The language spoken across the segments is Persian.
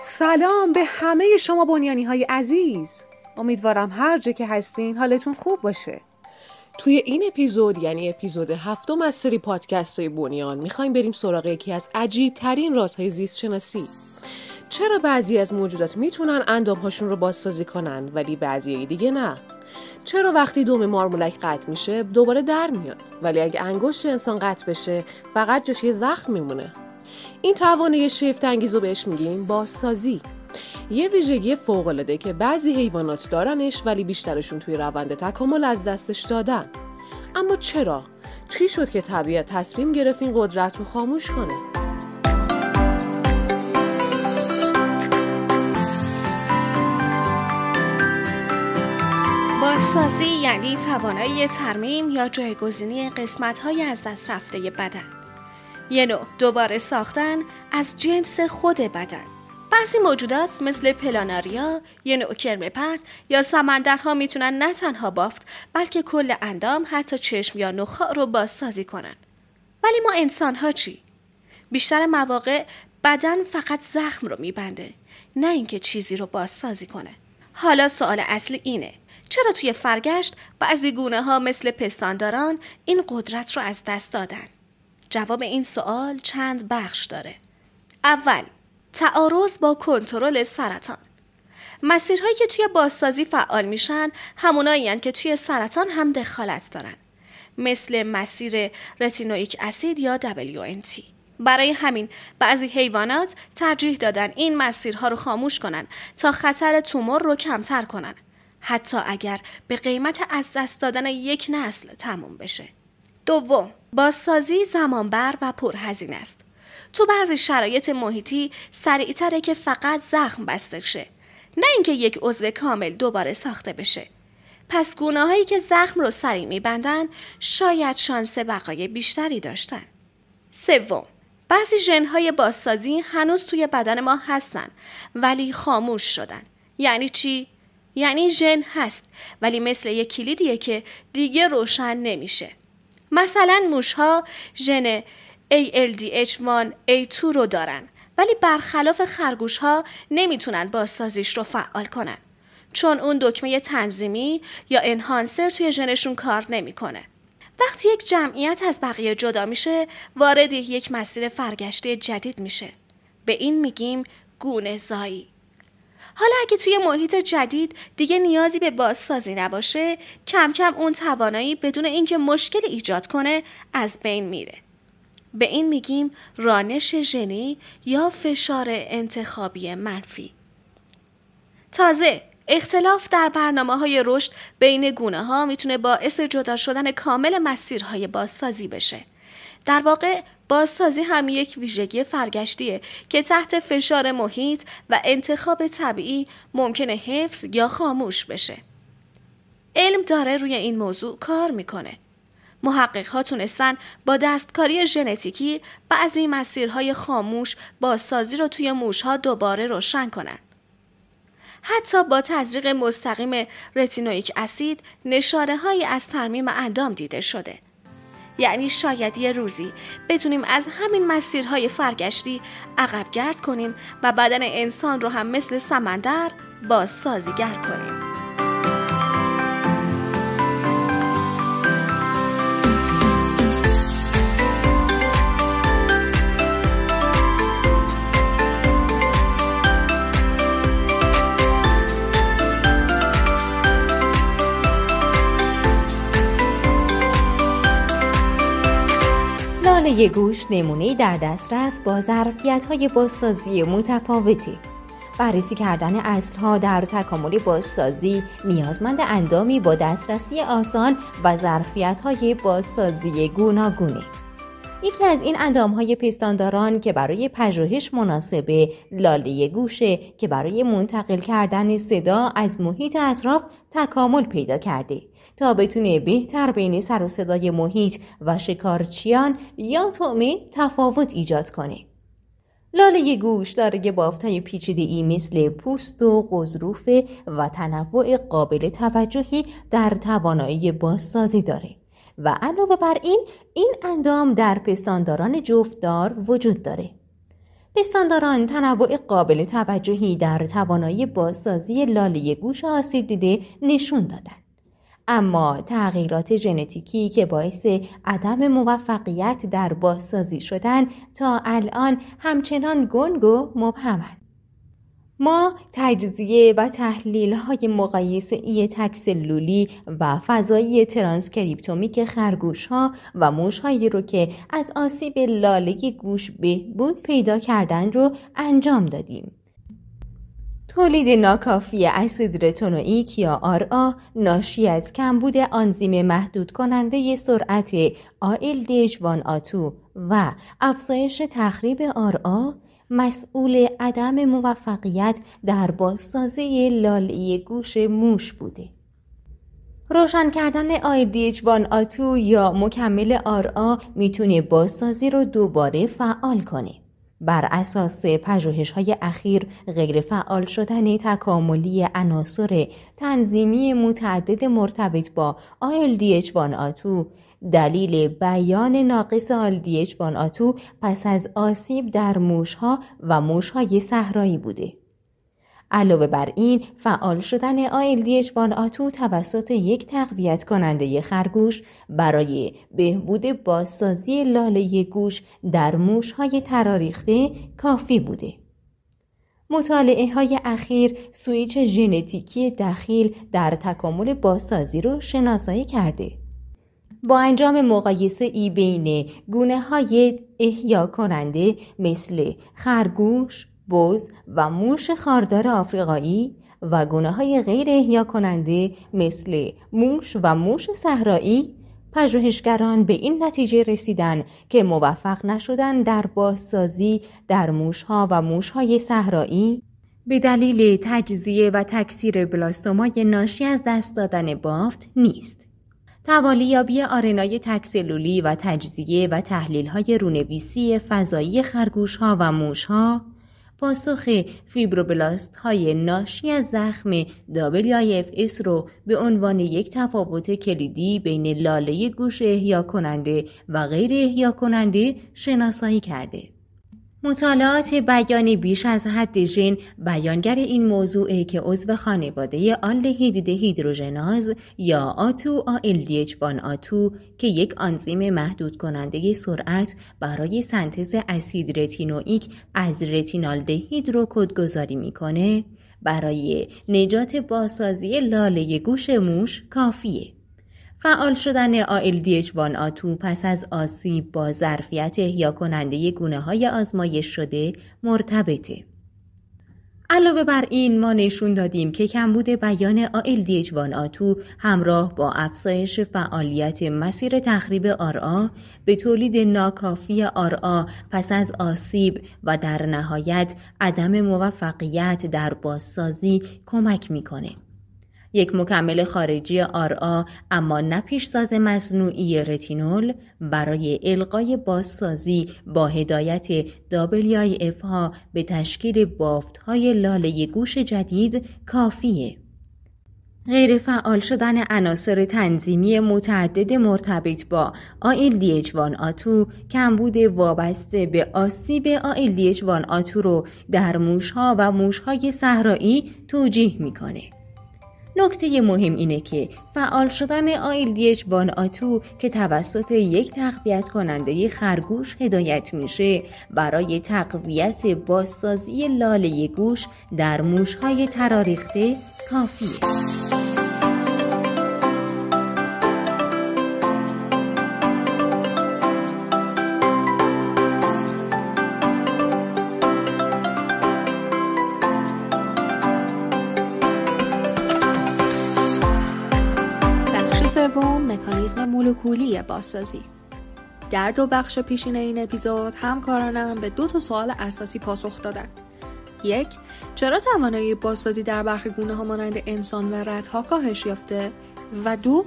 سلام به همه شما بنیانی های عزیز. امیدوارم هر جا که هستین حالتون خوب باشه. توی این اپیزود یعنی اپیزود 7 از سری پادکست های بنیان میخوایم بریم سراغ یکی از عجیب ترین رازهای زیست شناسی. چرا بعضی از موجودات میتونن اندامهاشون رو بازسازی کنن ولی بعضی دیگه نه؟ چرا وقتی دم مارمولک قطع میشه دوباره در میاد ولی اگه انگشت انسان قطع بشه فقط جاش یه زخم میمونه؟ این توانایی شگفت انگیز رو بهش میگیم بازسازی. یه ویژگی فوق‌العاده که بعضی حیوانات دارنش ولی بیشترشون توی روند تکامل از دستش دادن. اما چرا؟ چی شد که طبیعت تصمیم گرفت این قدرت رو خاموش کنه؟ بازسازی یعنی توانایی ترمیم یا جایگزینی قسمت‌های از دست رفته بدن. یه نوع دوباره ساختن از جنس خود بدن. بعضی موجودات مثل پلاناریا، یه نوع کرمه‌پر یا سمندرها میتونن نه تنها بافت بلکه کل اندام حتی چشم یا نخاع رو بازسازی کنن. ولی ما انسان‌ها چی؟ بیشتر مواقع بدن فقط زخم رو میبنده، نه اینکه چیزی رو بازسازی کنه. حالا سوال اصلی اینه: چرا توی فرگشت بعضی گونه‌ها مثل پستانداران این قدرت رو از دست دادن؟ جواب این سوال چند بخش داره. اول، تعارض با کنترل سرطان. مسیرهایی که توی بازسازی فعال میشن همونایی هستن که توی سرطان هم دخالت دارن، مثل مسیر رتینوئیک اسید یا WNT. برای همین بعضی حیوانات ترجیح دادن این مسیرها رو خاموش کنن تا خطر تومور رو کمتر کنن، حتی اگر به قیمت از دست دادن یک نسل تموم بشه. دوم، بازسازی زمانبر و پرهزینه است. تو بعضی شرایط محیطی سریع‌تره که فقط زخم بسته شه، نه اینکه یک عضو کامل دوباره ساخته بشه. پس گونه‌هایی که زخم رو سریع می‌بندن شاید شانس بقای بیشتری داشتن. سوم، بعضی ژن‌های بازسازی هنوز توی بدن ما هستن ولی خاموش شدن. یعنی چی؟ یعنی ژن هست ولی مثل یک کلیدیه که دیگه روشن نمیشه. مثلا موش‌ها ژن ALDH1A2 رو دارن ولی برخلاف خرگوش‌ها نمیتونن بازسازیش رو فعال کنن چون اون دکمه تنظیمی یا انهانسر توی ژنشون کار نمیکنه. وقتی یک جمعیت از بقیه جدا میشه وارد یک مسیر فرگشتی جدید میشه. به این میگیم گونه‌زایی. حالا اگه توی محیط جدید دیگه نیازی به بازسازی نباشه، کم کم اون توانایی بدون اینکه مشکل ایجاد کنه از بین میره. به این میگیم رانش ژنی یا فشار انتخابی منفی. تازه اختلاف در برنامه‌های رشد بین گونه‌ها میتونه باعث جدا شدن کامل مسیرهای بازسازی بشه. در واقع بازسازی هم یک ویژگی فرگشتیه که تحت فشار محیط و انتخاب طبیعی ممکنه حفظ یا خاموش بشه. علم داره روی این موضوع کار میکنه. محقق‌ها تونستن با دستکاری ژنتیکی بعضی مسیرهای خاموش بازسازی رو توی موش‌ها دوباره روشن کنن. حتی با تزریق مستقیم رتینوئیک اسید نشانه‌هایی از ترمیم اندام دیده شده. یعنی شاید یه روزی بتونیم از همین مسیرهای فرگشتی عقب گرد کنیم و بدن انسان رو هم مثل سمندر بازسازیگر کنیم. لاله گوش نمونه‌ای در دسترس با ظرفیت‌های بازسازی متفاوتی. بررسی کردن اصل‌ها در تکامل بازسازی نیازمند اندامی با دسترسی آسان و ظرفیت‌های بازسازی گوناگونه. یکی از این اندام‌های پستانداران که برای پژوهش مناسبه لاله گوشه که برای منتقل کردن صدا از محیط اطراف تکامل پیدا کرده تا بتونه بهتر بین سر و صدای محیط و شکارچیان یا طعمه تفاوت ایجاد کنه. لاله گوش دارای بافت‌های پیچیده‌ای مثل پوست و غضروف و تنوع قابل توجهی در توانایی بازسازی داره و علاوه بر این اندام در پستانداران جفتدار وجود داره. پستانداران تنوع قابل توجهی در توانایی بازسازی لاله گوش آسیب دیده نشون دادند. اما تغییرات ژنتیکی که باعث عدم موفقیت در بازسازی شدن تا الان همچنان گنگ و مبهمند. ما تجزیه و تحلیل‌های مقایسه‌ای تک‌سلولی و فضایی ترانسکریپتومیک خرگوش‌ها و موش‌هایی رو که از آسیب لاله گوش بهبود پیدا کردن رو انجام دادیم. تولید ناکافی اسید رتینوئیک یا RA ناشی از کمبود آنزیم محدود کننده سرعت ALDH1A2 و افزایش تخریب RA مسئول عدم موفقیت در بازسازی لاله گوش موش بوده. روشن کردن ALDH1A2 یا مکمل RA میتونه بازسازی رو دوباره فعال کنه. بر اساس پژوهش‌های اخیر غیر فعال شدن تکاملی عناصر تنظیمی متعدد مرتبط با ALDH1A2 دلیل بیان ناقص ALDH1A2 پس از آسیب در موش‌ها و موش‌های صحرایی بوده. علاوه بر این، فعال شدن ALDH1A2 توسط یک تقویت کننده خرگوش برای بهبود بازسازی لاله گوش در موش‌های تراریخته کافی بوده. مطالعه‌های اخیر سویچ ژنتیکی دخیل در تکامل بازسازی رو شناسایی کرده. با انجام مقایسه‌ای بین گونه‌های احیا کننده مثل خرگوش، بز و موش خاردار آفریقایی و گونه‌های غیر احیا کننده مثل موش و موش صحرایی، پژوهشگران به این نتیجه رسیدن که موفق نشدن در بازسازی در موش‌ها و موش‌های صحرایی به دلیل تجزیه و تکثیر بلاستومای ناشی از دست دادن بافت نیست. توالیابی آرنای تک‌سلولی و تجزیه و تحلیل‌های رونویسی فضایی خرگوش‌ها و موش‌ها پاسخ فیبروبلاست‌های ناشی از زخم WIFS رو به عنوان یک تفاوت کلیدی بین لاله گوش احیا کننده و غیر احیا کننده شناسایی کرده. مطالعات بیان بیش از حد ژن بیانگر این موضوعه که عضو خانواده آلدهید دهیدروژناز یا A2-ALDH1A2 که یک آنزیم محدود کننده سرعت برای سنتز اسید رتینوئیک از رتینالدهید رو کدگذاری میکنه، برای نجات بازسازی لاله گوش موش کافیه. فعال شدن ALDH1A2 پس از آسیب با ظرفیت احیا کننده گونه‌های آزمایش شده مرتبطه. علاوه بر این ما نشون دادیم که کمبود بیان ALDH1A2 همراه با افزایش فعالیت مسیر تخریب RA به تولید ناکافی RA پس از آسیب و در نهایت عدم موفقیت در بازسازی کمک میکنه. یک مکمل خارجی RA اما نه پیشساز مصنوعی رتینول برای القای بازسازی با هدایت WIF ها به تشکیل بافت های لاله گوش جدید کافیه. غیر فعال شدن عناصر تنظیمی متعدد مرتبط با ALDH1A2 کمبود وابسته به آسیب ALDH1A2 رو در موش‌ها و موش‌های صحرایی توجیه می‌کنه. نکته مهم اینه که فعال شدن ALDH1A2 که توسط یک تقویت کننده خرگوش هدایت میشه برای تقویت بازسازی لاله گوش در موش‌های تراریخته کافیه. سوم، مکانیزم مولکولی بازسازی. در دو بخش پیشین این اپیزود همکارانم به 2 سوال اساسی پاسخ دادن. 1. چرا توانایی بازسازی در برخی گونه‌ها مانند انسان و رت‌ها کاهش یافته؟ و 2.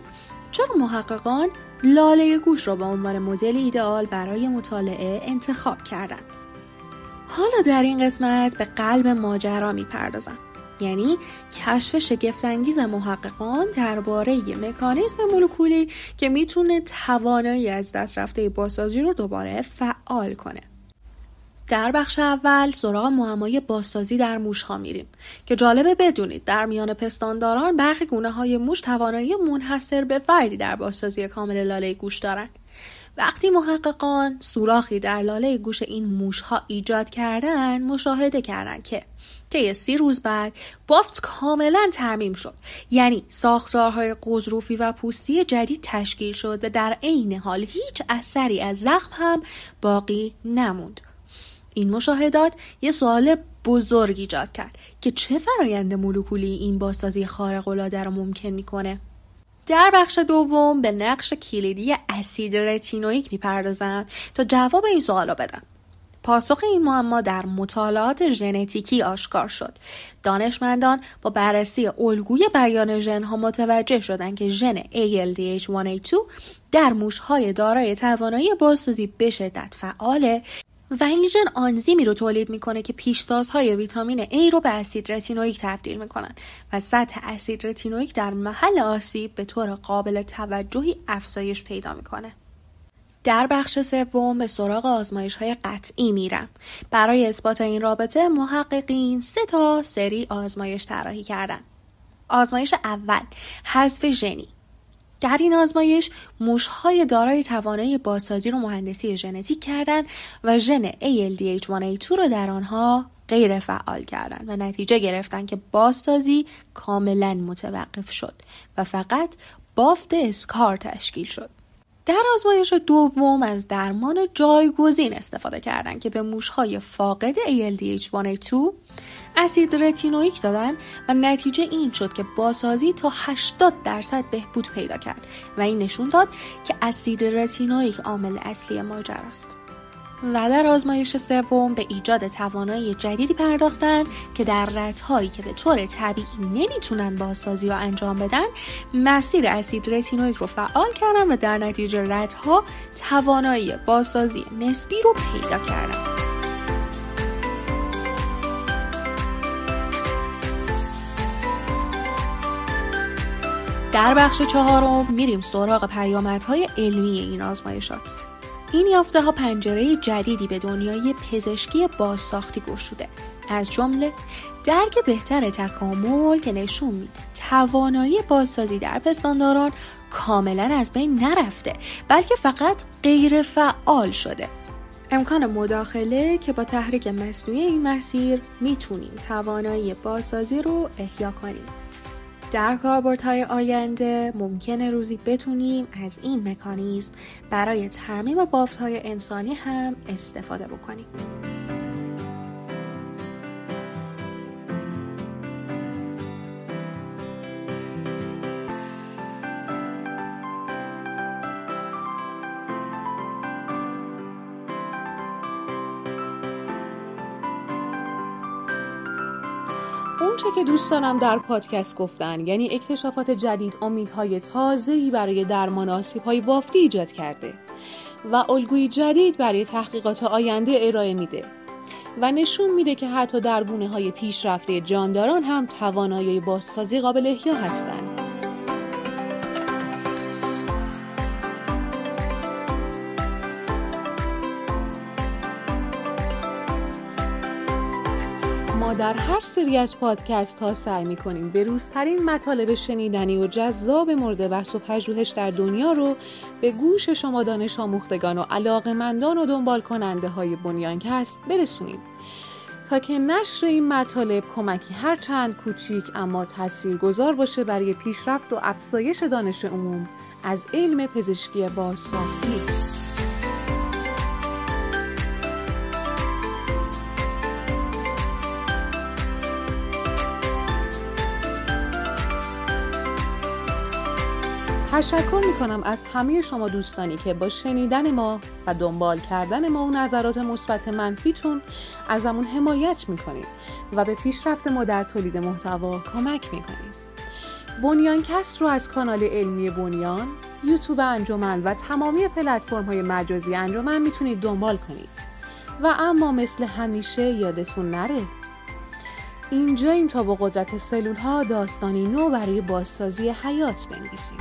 چرا محققان لاله گوش را به عنوان مدل ایدئال برای مطالعه انتخاب کردند؟ حالا در این قسمت به قلب ماجرا می‌پردازم. یعنی کشف شگفت‌انگیز محققان درباره مکانیزم مولکولی که میتونه توانایی از دست رفته بازسازی رو دوباره فعال کنه. در بخش اول سراغ معمای بازسازی در موش‌ها میریم که جالبه بدونید در میان پستانداران برخی گونه‌های موش توانایی منحصر به فردی در بازسازی کامل لاله گوش دارند. وقتی محققان سوراخی در لاله گوش این موش‌ها ایجاد کردن، مشاهده کردن که طی 30 روز بعد بافت کاملا ترمیم شد. یعنی ساختارهای غضروفی و پوستی جدید تشکیل شد و در عین حال هیچ اثری از زخم هم باقی نموند. این مشاهدات یه سوال بزرگ ایجاد کرد که چه فرایند مولکولی این بازسازی خارق‌العاده رو ممکن میکنه؟ در بخش دوم به نقش کلیدی اسید رتینوئیک میپردازم تا جواب این سوال رو بدم. پاسخ این معما در مطالعات ژنتیکی آشکار شد. دانشمندان با بررسی الگوی بیان ژن‌ها متوجه شدند که ژن ALDH1A2 در موش‌های دارای توانایی بازسازی به شدت فعاله و این ژن آنزیمی رو تولید میکنه که پیشتازهای ویتامین A رو به اسید رتینوئیک تبدیل میکنن و سطح اسید رتینوئیک در محل آسیب به طور قابل توجهی افزایش پیدا میکنه. در بخش سوم به سراغ آزمایش‌های قطعی میرم. برای اثبات این رابطه محققین 3 سری آزمایش طراحی کردن. آزمایش اول، حذف ژنی. در این آزمایش موش‌های دارای توانایی بازسازی رو مهندسی ژنتیک کردند و ژن ALDH1A2 رو در آنها غیر فعال کردند و نتیجه گرفتن که بازسازی کاملا متوقف شد و فقط بافت اسکار تشکیل شد. در آزمایش دوم از درمان جایگزین استفاده کردند که به موش‌های فاقد ALDH1A2 اسید رتینوئیک دادن و نتیجه این شد که بازسازی تا 80% بهبود پیدا کرد و این نشون داد که اسید رتینوئیک عامل اصلی ماجراست. و در آزمایش سوم به ایجاد توانایی جدیدی پرداختن که در رت‌هایی که به طور طبیعی نمیتونن بازسازی رو انجام بدن مسیر اسید رتینوئیک رو فعال کردن و در نتیجه رت‌ها توانایی بازسازی نسبی رو پیدا کردن. در بخش 4 میریم سراغ پیامدهای علمی این آزمایشات. این یافته‌ها پنجره جدیدی به دنیای پزشکی بازساختی گشوده، از جمله درک بهتر تکامل که نشون میده توانایی بازسازی در پستانداران کاملا از بین نرفته بلکه فقط غیر فعال شده. امکان مداخله که با تحریک مصنوعی این مسیر میتونیم توانایی بازسازی رو احیا کنیم. در کاربردهای آینده ممکنه روزی بتونیم از این مکانیزم برای ترمیم بافت‌های انسانی هم استفاده بکنیم. اون چه که دوستانم در پادکست گفتن، یعنی اکتشافات جدید امیدهای تازه‌ای برای درمان آسیب‌های بافتی ایجاد کرده و الگوی جدید برای تحقیقات آینده ارائه میده و نشون میده که حتی در گونه‌های پیشرفته جانداران هم توانایی بازسازی قابل احیا هستند. ما در هر سری از پادکست ها سعی می‌کنیم بروزترین مطالب شنیدنی و جذاب مورد بحث و پژوهش در دنیا رو به گوش شما دانش آموختگان و علاقه‌مندان و دنبال کننده های بنیانکست برسونیم تا که نشر این مطالب کمکی هر چند کوچیک اما تاثیرگذار باشه برای پیشرفت و افزایش دانش عموم از علم پزشکی بازساختی. تشکر میکنم از همه شما دوستانی که با شنیدن ما و دنبال کردن ما و نظرات مثبت منفیتون ازمون حمایت میکنید و به پیشرفت ما در تولید محتوا کمک میکنید. بنیانکست رو از کانال علمی بنیان، یوتیوب انجمن و تمامی پلتفرم‌های مجازی انجمن میتونید دنبال کنید. و اما مثل همیشه یادتون نره اینجاییم تا با قدرت سلول‌ها داستانی نو برای بازسازی حیات بنویسیم.